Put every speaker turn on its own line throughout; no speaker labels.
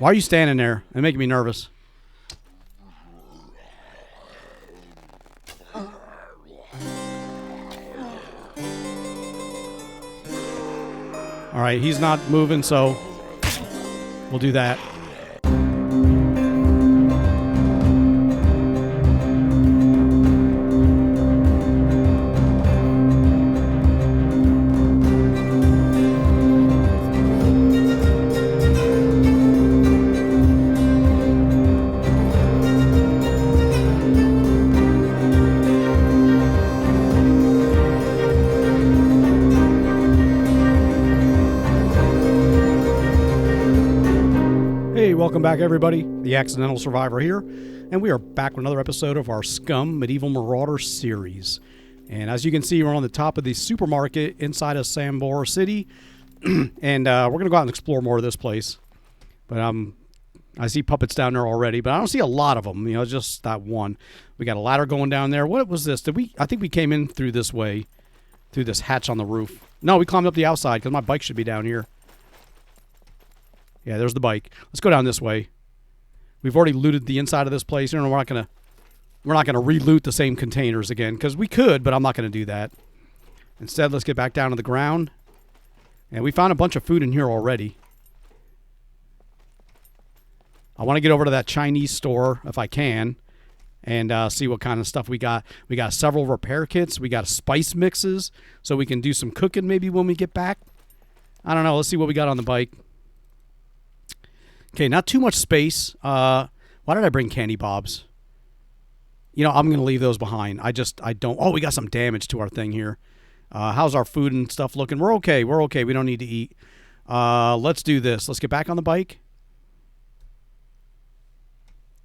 Why are you standing there? It's making me nervous. All right, he's not moving, so we'll do that. Welcome back, everybody. The Accidental Survivor here, and we are back with another episode of our SCUM Medieval Marauder series. And as you can see, we're on the top of the supermarket inside of Sambor City, and we're going to go out and explore more of this place. But I see puppets down there already, but I don't see a lot of them. You know, just that one. We got a ladder going down there. What was this? I think we came in through this way, through this hatch on the roof. No, we climbed up the outside because my bike should be down here. Yeah, there's the bike. Let's go down this way. We've already looted the inside of this place. You know, we're not gonna re-loot the same containers again because we could, but I'm not gonna do that. Instead, let's get back down to the ground. And we found a bunch of food in here already. I want to get over to that Chinese store if I can, and see what kind of stuff we got. We got several repair kits. We got spice mixes, so we can do some cooking maybe when we get back. I don't know. Let's see what we got on the bike. Okay, not too much space. Why did I bring candy bobs? You know, I'm going to leave those behind. I don't. Oh, we got some damage to our thing here. How's our food and stuff looking? We're okay. We're okay. We don't need to eat. Let's do this. Let's get back on the bike.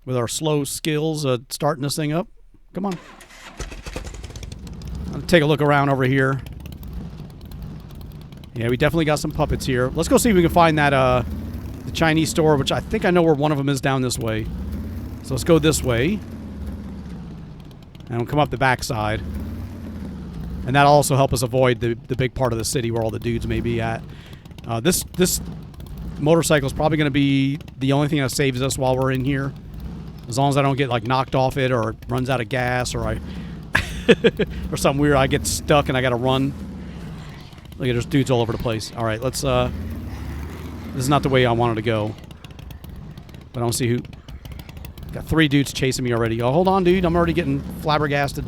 With our slow skills starting this thing up. Come on. I'll take a look around over here. Yeah, we definitely got some puppets here. Let's go see if we can find that... the Chinese store, which I think I know where one of them is down this way. So let's go this way. And we'll come up the backside. And that'll also help us avoid the big part of the city where all the dudes may be at. This motorcycle is probably going to be the only thing that saves us while we're in here. As long as I don't get, like, knocked off it or it runs out of gas or or something weird. I get stuck and I got to run. Look at there's dudes all over the place. All right, let's... This is not the way I wanted to go. But I don't see who... Got 3 dudes chasing me already. Oh, hold on, dude. I'm already getting flabbergasted.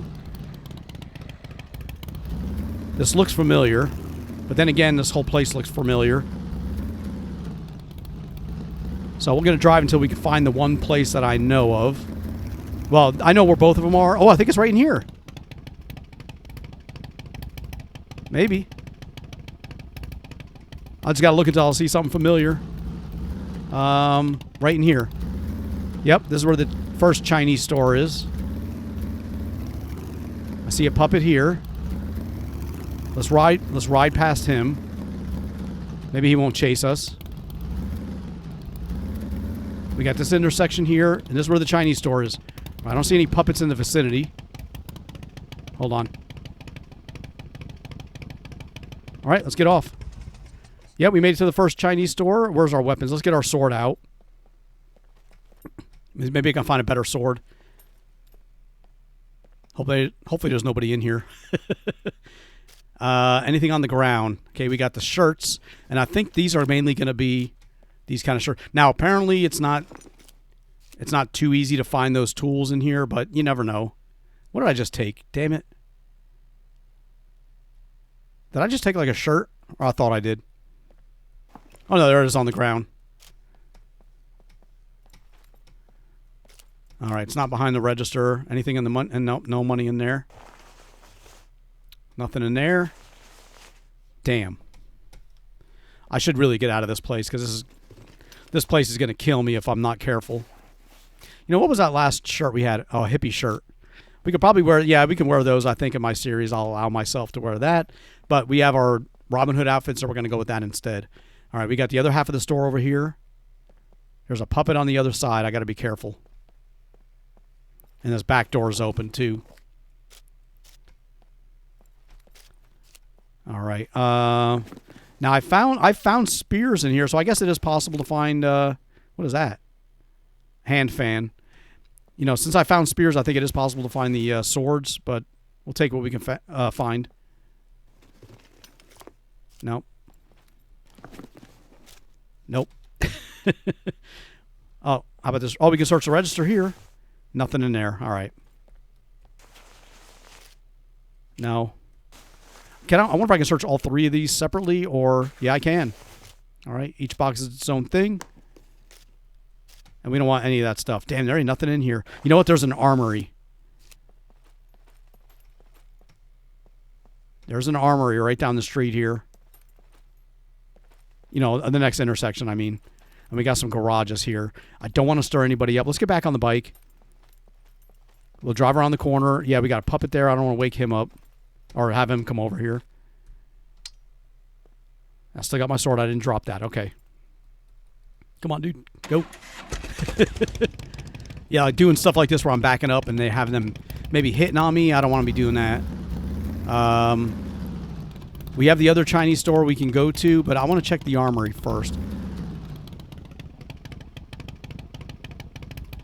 This looks familiar. But then again, this whole place looks familiar. So we're going to drive until we can find the one place that I know of. Well, I know where both of them are. Oh, I think it's right in here. Maybe. I just got to look until I'll see something familiar. Right in here. Yep, this is where the first Chinese store is. I see a puppet here. Let's ride past him. Maybe he won't chase us. We got this intersection here, and this is where the Chinese store is. I don't see any puppets in the vicinity. Hold on. All right, let's get off. Yep, we made it to the first Chinese store. Where's our weapons? Let's get our sword out. Maybe I can find a better sword. Hopefully there's nobody in here. Anything on the ground? Okay, we got the shirts, and I think these are mainly going to be these kind of shirts. Now, apparently it's not too easy to find those tools in here, but you never know. What did I just take? Damn it. Did I just take like a shirt? Or I thought I did. Oh, no, there it is on the ground. All right, it's not behind the register. Anything in the money? And no money in there. Nothing in there. Damn. I should really get out of this place because this place is going to kill me if I'm not careful. You know, what was that last shirt we had? Oh, a hippie shirt. We could probably wear... Yeah, we can wear those, I think, in my series. I'll allow myself to wear that. But we have our Robin Hood outfit, so we're going to go with that instead. All right, we got the other half of the store over here. There's a puppet on the other side. I got to be careful. And this back door is open, too. All right. Now, I found spears in here, so I guess it is possible to find What is that? Hand fan. You know, since I found spears, I think it is possible to find the swords, but we'll take what we can find. Nope. Nope. Oh, how about this? Oh, we can search the register here. Nothing in there. All right. No. I wonder if I can search all three of these separately, or... Yeah, I can. All right. Each box is its own thing. And we don't want any of that stuff. Damn, there ain't nothing in here. You know what? There's an armory. There's an armory right down the street here. You know, the next intersection, I mean. And we got some garages here. I don't want to stir anybody up. Let's get back on the bike. We'll drive around the corner. Yeah, we got a puppet there. I don't want to wake him up. Or have him come over here. I still got my sword. I didn't drop that. Okay. Come on, dude. Go. Yeah, like doing stuff like this where I'm backing up and they have them maybe hitting on me. I don't want to be doing that. We have the other Chinese store we can go to, but I want to check the armory first.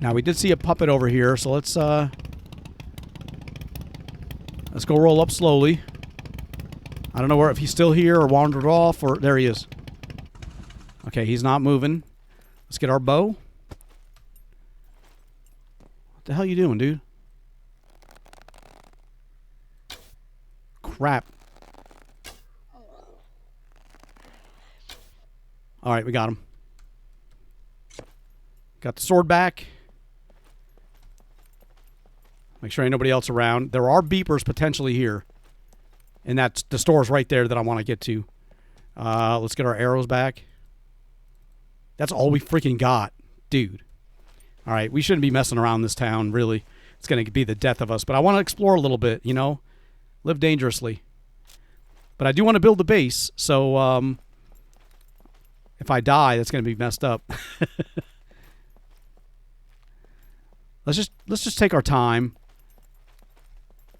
Now, we did see a puppet over here, so let's go roll up slowly. I don't know if he's still here or wandered off, or... There he is. Okay, he's not moving. Let's get our bow. What the hell you doing, dude? Crap. Alright, we got him. Got the sword back. Make sure ain't nobody else around. There are beepers potentially here. And that's the store's right there that I want to get to. Let's get our arrows back. That's all we freaking got. Dude. Alright, we shouldn't be messing around this town, really. It's going to be the death of us. But I want to explore a little bit, you know? Live dangerously. But I do want to build a base, so if I die, that's going to be messed up. Let's just take our time.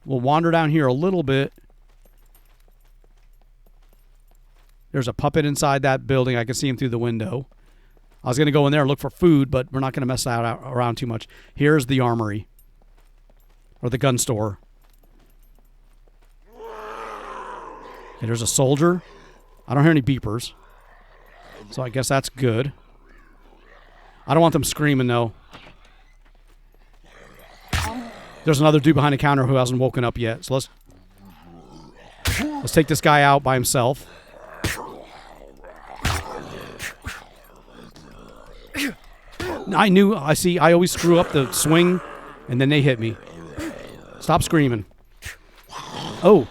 We'll wander down here a little bit. There's a puppet inside that building. I can see him through the window. I was going to go in there and look for food, but we're not going to mess that around too much. Here's the armory. Or the gun store. Okay, there's a soldier. I don't hear any beepers. So I guess that's good. I don't want them screaming, though. There's another dude behind the counter who hasn't woken up yet. So let's take this guy out by himself. I always screw up the swing, and then they hit me. Stop screaming. Oh,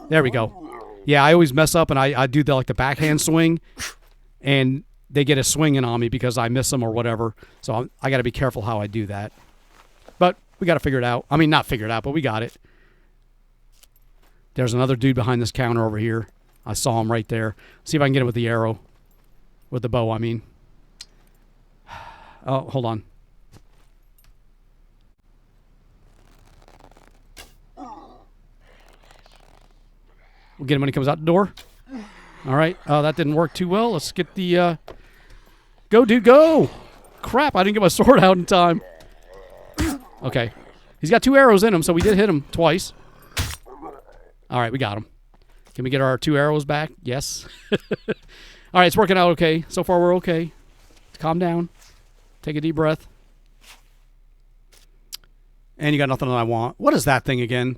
there we go. Yeah, I always mess up, and I do the backhand swing, and they get a swinging on me because I miss them or whatever. So I got to be careful how I do that. But we got to figure it out. I mean, not figure it out, but we got it. There's another dude behind this counter over here. I saw him right there. See if I can get him with the arrow. With the bow, I mean. Oh, hold on. We'll get him when he comes out the door. All right. Oh, that didn't work too well. Let's get the... Go, dude, go! Crap, I didn't get my sword out in time. Okay. He's got 2 arrows in him, so we did hit him twice. All right, we got him. Can we get our 2 arrows back? Yes. All right, it's working out okay. So far, we're okay. Calm down. Take a deep breath. And you got nothing that I want. What is that thing again?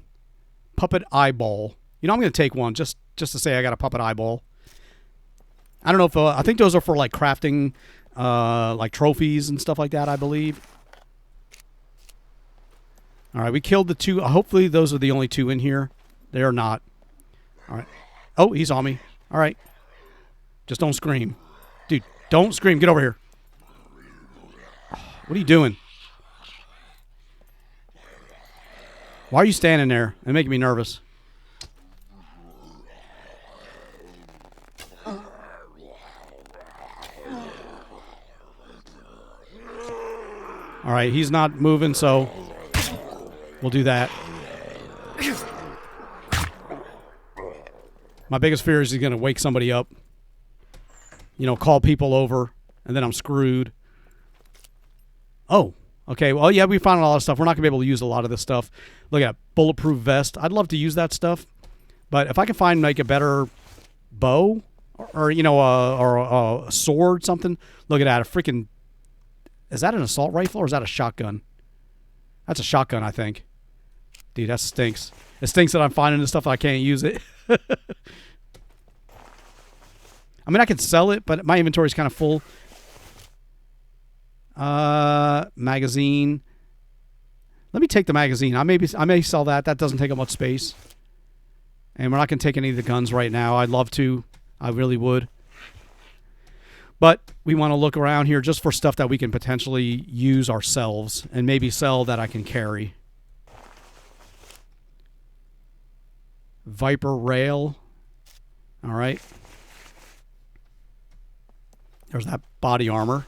Puppet eyeball. You know, I'm going to take one just to say I got a puppet eyeball. I don't know if... I think those are for, crafting, trophies and stuff like that, I believe. All right, we killed the 2. Hopefully, those are the only 2 in here. They are not. All right. Oh, he's on me. All right. Just don't scream. Dude, don't scream. Get over here. What are you doing? Why are you standing there? It's making me nervous. All right, he's not moving, so we'll do that. My biggest fear is he's going to wake somebody up. You know, call people over, and then I'm screwed. Oh, okay. Well, yeah, we found a lot of stuff. We're not going to be able to use a lot of this stuff. Look at bulletproof vest. I'd love to use that stuff. But if I can find like a better bow or you know, or a sword, something. Look at that. A freaking... Is that an assault rifle or is that a shotgun? That's a shotgun, I think. Dude, that stinks. It stinks that I'm finding this stuff and I can't use it. I mean, I could sell it, but my inventory is kind of full. Magazine. Let me take the magazine. I may sell that. That doesn't take up much space. And we're not going to take any of the guns right now. I'd love to. I really would. But we want to look around here just for stuff that we can potentially use ourselves and maybe sell that I can carry. Viper rail. All right. There's that body armor.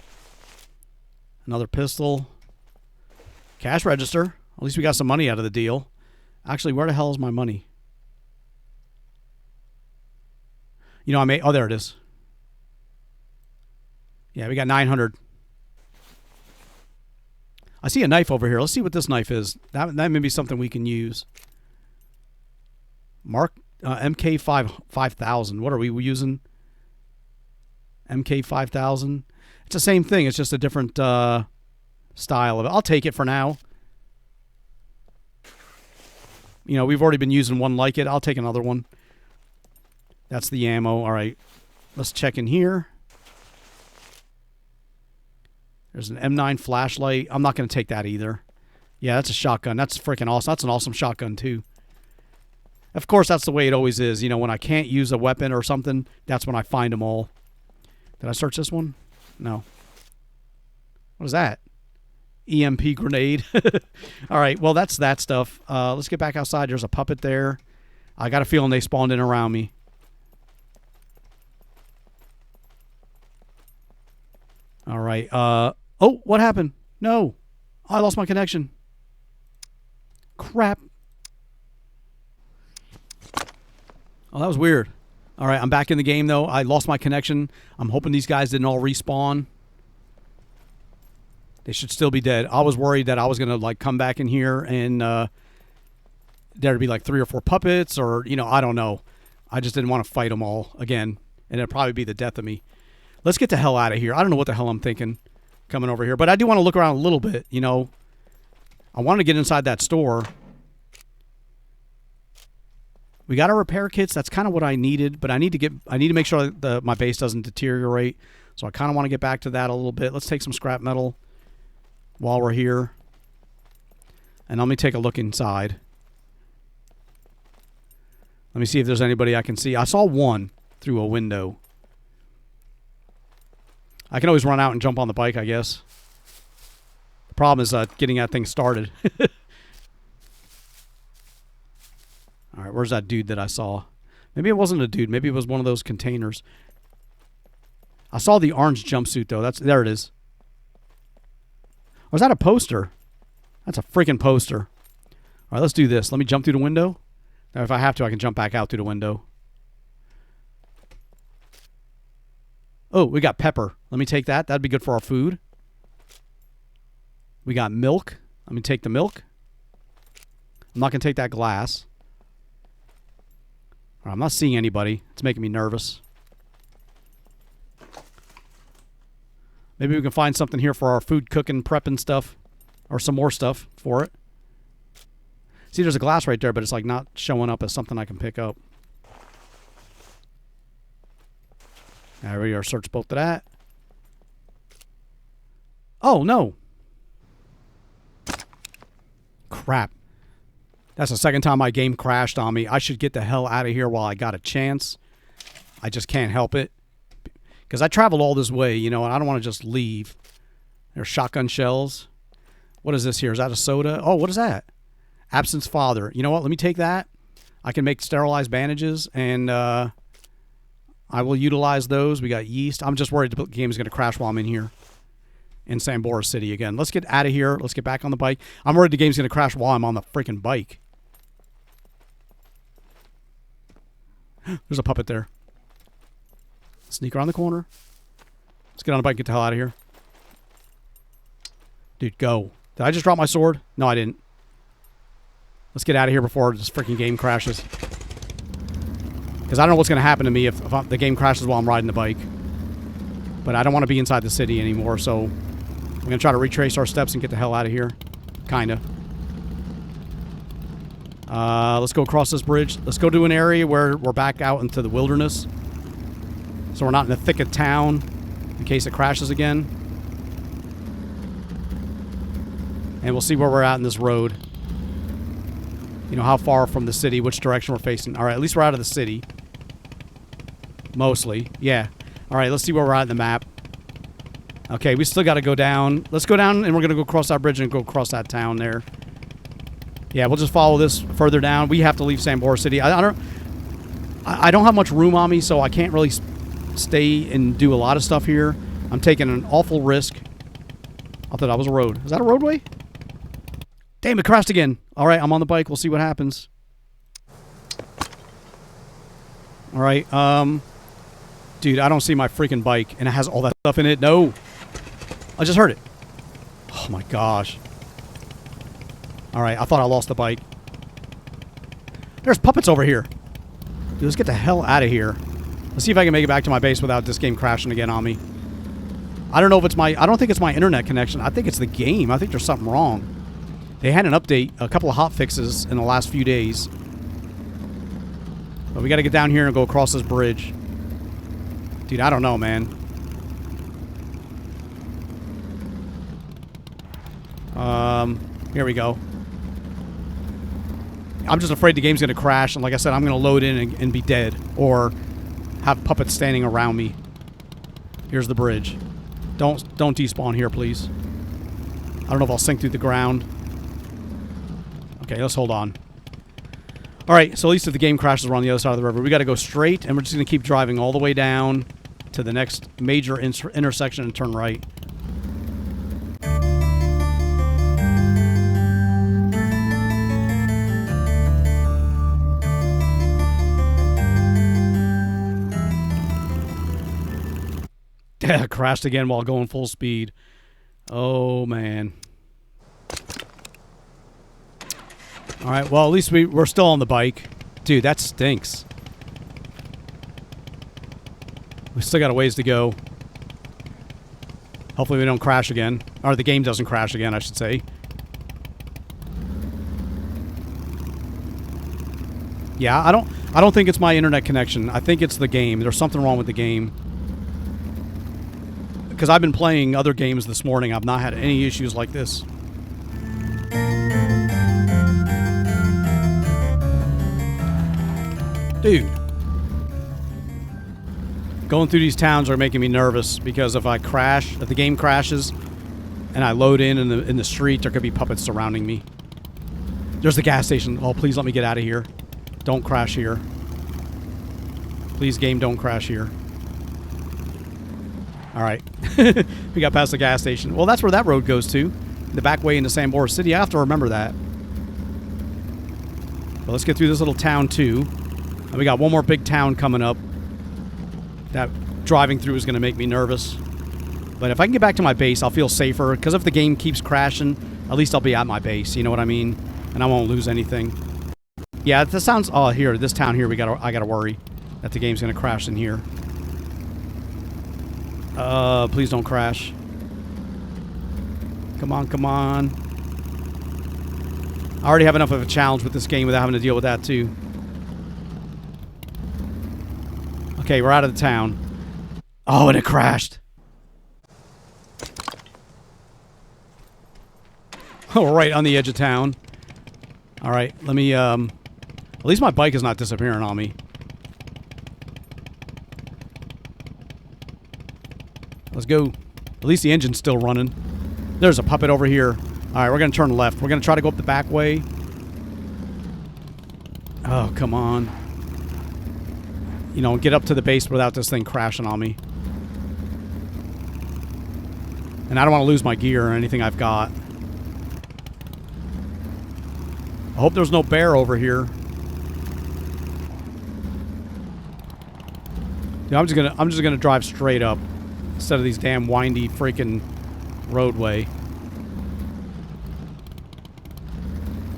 Another pistol. Cash register. At least we got some money out of the deal. Actually, where the hell is my money? You know, oh, there it is. Yeah, we got 900. I see a knife over here. Let's see what this knife is. That may be something we can use. Mark MK5 5000. What are we using? MK5000. It's the same thing. It's just a different style of it. I'll take it for now. You know, we've already been using one like it. I'll take another one. That's the ammo. All right. Let's check in here. There's an M9 flashlight. I'm not going to take that either. Yeah, that's a shotgun. That's freaking awesome. That's an awesome shotgun, too. Of course, that's the way it always is. You know, when I can't use a weapon or something, that's when I find them all. Did I search this one? No. What is that? EMP grenade. All right, well, that's that stuff. Let's get back outside. There's a puppet there. I got a feeling they spawned in around me. All right. Oh, what happened? No. I lost my connection. Crap. Oh, that was weird. All right, I'm back in the game, though. I lost my connection. I'm hoping these guys didn't all respawn. They should still be dead. I was worried that I was going to, like, come back in here and there'd be, like, 3 or 4 puppets or, you know, I don't know. I just didn't want to fight them all again, and it'd probably be the death of me. Let's get the hell out of here. I don't know what the hell I'm thinking coming over here, but I do want to look around a little bit, you know. I want to get inside that store. We got our repair kits. That's kind of what I needed, but I need to make sure that my base doesn't deteriorate. So I kind of want to get back to that a little bit. Let's take some scrap metal while we're here. And let me take a look inside. Let me see if there's anybody I can see. I saw one through a window. I can always run out and jump on the bike, I guess. The problem is getting that thing started. All right, where's that dude that I saw? Maybe it wasn't a dude. Maybe it was one of those containers. I saw the orange jumpsuit, though. There it is. Or is that a poster? That's a freaking poster. All right, let's do this. Let me jump through the window. Now, if I have to, I can jump back out through the window. Oh, we got pepper. Let me take that. That'd be good for our food. We got milk. Let me take the milk. I'm not going to take that glass. All right, I'm not seeing anybody. It's making me nervous. Maybe we can find something here for our food cooking, prepping stuff. Or some more stuff for it. See, there's a glass right there, but it's like not showing up as something I can pick up. There we are. Search both of that. Oh, no. Crap. That's the second time my game crashed on me. I should get the hell out of here while I got a chance. I just can't help it. Because I traveled all this way, you know, and I don't want to just leave. There's shotgun shells. What is this here? Is that a soda? Oh, what is that? Absence father. You know what? Let me take that. I can make sterilized bandages, and I will utilize those. We got yeast. I'm just worried the game is going to crash while I'm in here in Sambora City again. Let's get out of here. Let's get back on the bike. I'm worried the game's going to crash while I'm on the freaking bike. There's a puppet there. Sneak around the corner. Let's get on the bike and get the hell out of here. Dude, go. Did I just drop my sword? No, I didn't. Let's get out of here before this freaking game crashes. Because I don't know what's going to happen to me if the game crashes while I'm riding the bike. But I don't want to be inside the city anymore, so we're going to try to retrace our steps and get the hell out of here. Kinda. Let's go across this bridge. Let's go to an area where we're back out into the wilderness. So we're not in the thick of town in case it crashes again. And we'll see where we're at in this road. You know, how far from the city, which direction we're facing. Alright, at least we're out of the city. Mostly. Yeah. Alright, let's see where we're at in the map. Okay, we still got to go down. Let's go down, and we're going to go across that bridge and go across that town there. Yeah, we'll just follow this further down. We have to leave Sambora City. I don't have much room on me, so I can't really stay and do a lot of stuff here. I'm taking an awful risk. I thought that was a road. Is that a roadway? Damn, it crashed again. All right, I'm on the bike. We'll see what happens. All right, dude, I don't see my freaking bike, and it has all that stuff in it. No. I just heard it. Oh, my gosh. All right, I thought I lost the bike. There's puppets over here. Dude, let's get the hell out of here. Let's see if I can make it back to my base without this game crashing again on me. I don't know if it's my... I don't think it's my internet connection. I think it's the game. I think there's something wrong. They had an update, a couple of hot fixes in the last few days. But we got to get down here and go across this bridge. Dude, I don't know, man. Here we go. I'm just afraid the game's going to crash, and like I said, I'm going to load in and be dead, or have puppets standing around me. Here's the bridge. Don't despawn here, please. I don't know if I'll sink through the ground. Okay, let's hold on. Alright, so at least if the game crashes, we're on the other side of the river. We got to go straight, and we're just going to keep driving all the way down to the next major intersection and turn right. Yeah, crashed again while going full speed. Oh, man. Alright, well, at least we're still on the bike. Dude, that stinks. We still got a ways to go. Hopefully we don't crash again. Or the game doesn't crash again, I should say. Yeah, I don't think it's my internet connection. I think it's the game. There's something wrong with the game. Because I've been playing other games this morning. I've not had any issues like this. Dude. Going through these towns are making me nervous because if I crash, if the game crashes and I load in the street, there could be puppets surrounding me. There's the gas station. Oh, please let me get out of here. Don't crash here. Please, game, don't crash here. Alright. We got past the gas station. Well, that's where that road goes to. The back way into Sambora City. I have to remember that. Well, let's get through this little town, too. And we got one more big town coming up. That driving through is going to make me nervous. But if I can get back to my base, I'll feel safer. Because if the game keeps crashing, at least I'll be at my base. You know what I mean? And I won't lose anything. Yeah, this sounds... Oh, here. This town here, I got to worry that the game's going to crash in here. Please don't crash. Come on, come on. I already have enough of a challenge with this game without having to deal with that, too. Okay, we're out of the town. Oh, and it crashed. Oh, right on the edge of town. Alright, let me, at least my bike is not disappearing on me. Let's go. At least the engine's still running. There's a puppet over here. Alright, we're going to turn left. We're going to try to go up the back way. Oh, come on. You know, get up to the base without this thing crashing on me. And I don't want to lose my gear or anything I've got. I hope there's no bear over here. Dude, I'm just gonna drive straight up instead of these damn windy freaking roadway.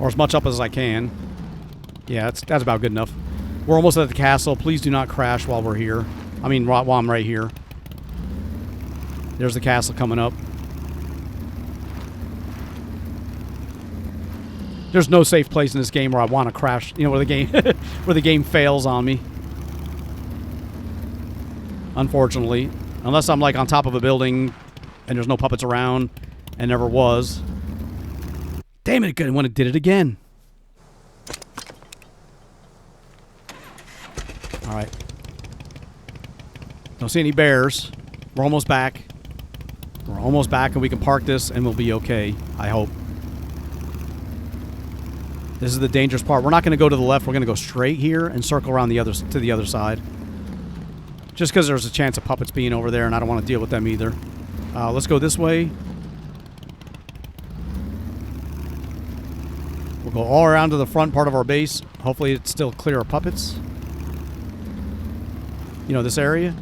Or as much up as I can. Yeah, that's about good enough. We're almost at the castle. Please do not crash while we're here. I mean, while I'm right here. There's the castle coming up. There's no safe place in this game where I want to crash. You know, where the game where the game fails on me. Unfortunately, unless I'm like on top of a building and there's no puppets around, and never was. Damn it! When it did it again. All right. Don't see any bears. We're almost back. We're almost back, and we can park this, and we'll be okay. I hope. This is the dangerous part. We're not going to go to the left. We're going to go straight here and circle around to the other side. Just because there's a chance of puppets being over there, and I don't want to deal with them either. Let's go this way. We'll go all around to the front part of our base. Hopefully it's still clear of puppets. You know, this area.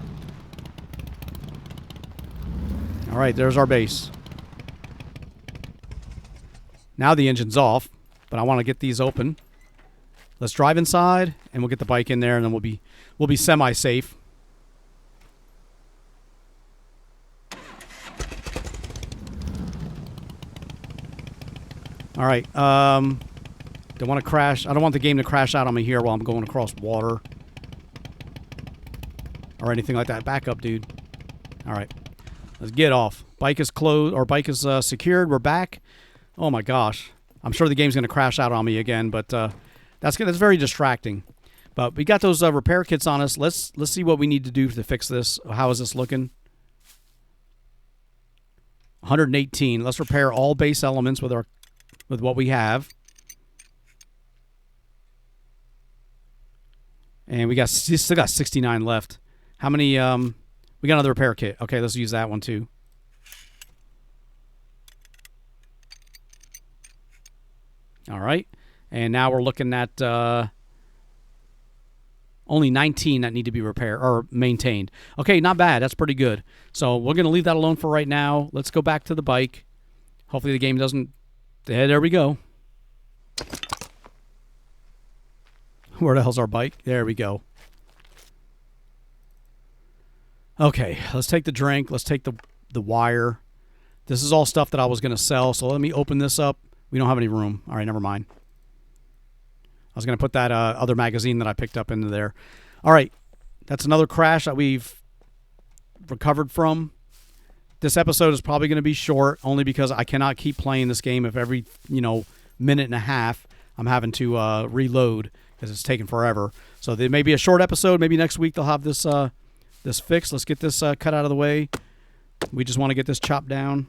All right, there's our base. Now the engine's off, but I want to get these open. Let's drive inside, and we'll get the bike in there, and then we'll be semi-safe. All right. Don't want to crash. I don't want the game to crash out on me here while I'm going across water or anything like that. Back up, dude. All right. Let's get off. Bike is closed, or bike is secured. We're back. Oh my gosh. I'm sure the game's going to crash out on me again, but that's very distracting. But we got those repair kits on us. Let's see what we need to do to fix this. How is this looking? 118. Let's repair all base elements with what we have. And we still got 69 left. How many? We got another repair kit. Okay, let's use that one too. All right. And now we're looking at only 19 that need to be repaired or maintained. Okay, not bad. That's pretty good. So we're going to leave that alone for right now. Let's go back to the bike. Hopefully the game doesn't... There we go. Where the hell's our bike? There we go. Okay, let's take the drink. Let's take the wire. This is all stuff that I was going to sell, so let me open this up. We don't have any room. All right, never mind. I was going to put that other magazine that I picked up into there. All right, that's another crash that we've recovered from. This episode is probably going to be short, only because I cannot keep playing this game if every minute and a half I'm having to reload because it's taking forever. So there may be a short episode. Maybe next week they'll have this this fixed. Let's get this cut out of the way. We just want to get this chopped down.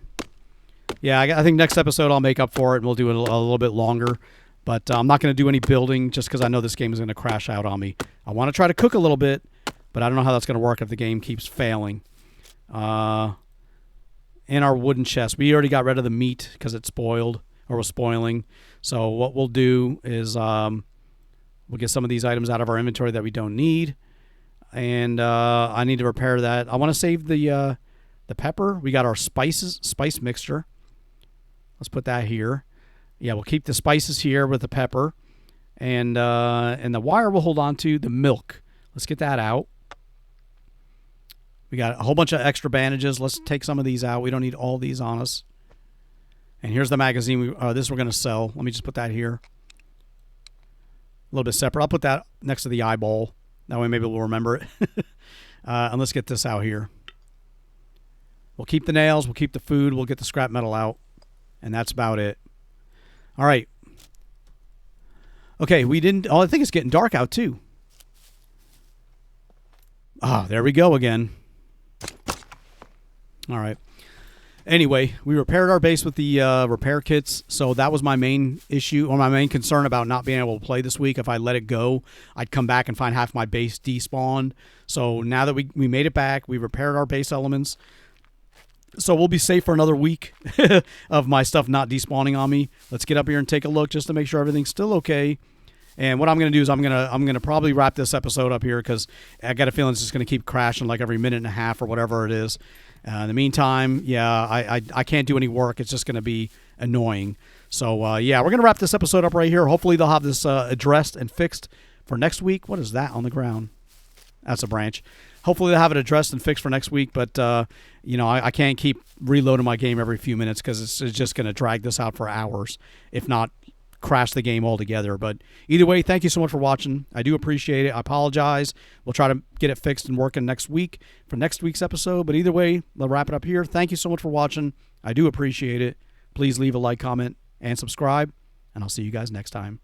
Yeah, I think next episode I'll make up for it, and we'll do it a little bit longer. But I'm not going to do any building just because I know this game is going to crash out on me. I want to try to cook a little bit, but I don't know how that's going to work if the game keeps failing. In our wooden chest, we already got rid of the meat because it spoiled or was spoiling. So what we'll do is we'll get some of these items out of our inventory that we don't need. And I need to repair that. I want to save the pepper. We got our spice mixture. Let's put that here. Yeah, we'll keep the spices here with the pepper. And the wire we'll hold on to. The milk. Let's get that out. We got a whole bunch of extra bandages. Let's take some of these out. We don't need all these on us. And here's the magazine. This we're going to sell. Let me just put that here. A little bit separate. I'll put that next to the eyeball. That way maybe we'll remember it. And let's get this out here. We'll keep the nails. We'll keep the food. We'll get the scrap metal out. And that's about it. All right. Okay, we didn't... Oh, I think it's getting dark out, too. Ah, there we go again. All right. Anyway, we repaired our base with the repair kits, so that was my main issue, or my main concern about not being able to play this week. If I let it go, I'd come back and find half my base despawned. So now that we made it back, we repaired our base elements. So we'll be safe for another week of my stuff not despawning on me. Let's get up here and take a look just to make sure everything's still okay. And what I'm going to do is I'm gonna probably wrap this episode up here because I got a feeling it's just going to keep crashing like every minute and a half or whatever it is. In the meantime, yeah, I can't do any work. It's just going to be annoying. So, yeah, we're going to wrap this episode up right here. Hopefully they'll have this addressed and fixed for next week. What is that on the ground? That's a branch. Hopefully they'll have it addressed and fixed for next week. But, you know, I can't keep reloading my game every few minutes because it's just going to drag this out for hours, if not crash the game altogether. But either way, thank you so much for watching. I do appreciate it. I apologize. We'll try to get it fixed and working next week for next week's episode. But either way, we'll wrap it up here. Thank you so much for watching. I do appreciate it. Please leave a like, comment, and subscribe, and I'll see you guys next time.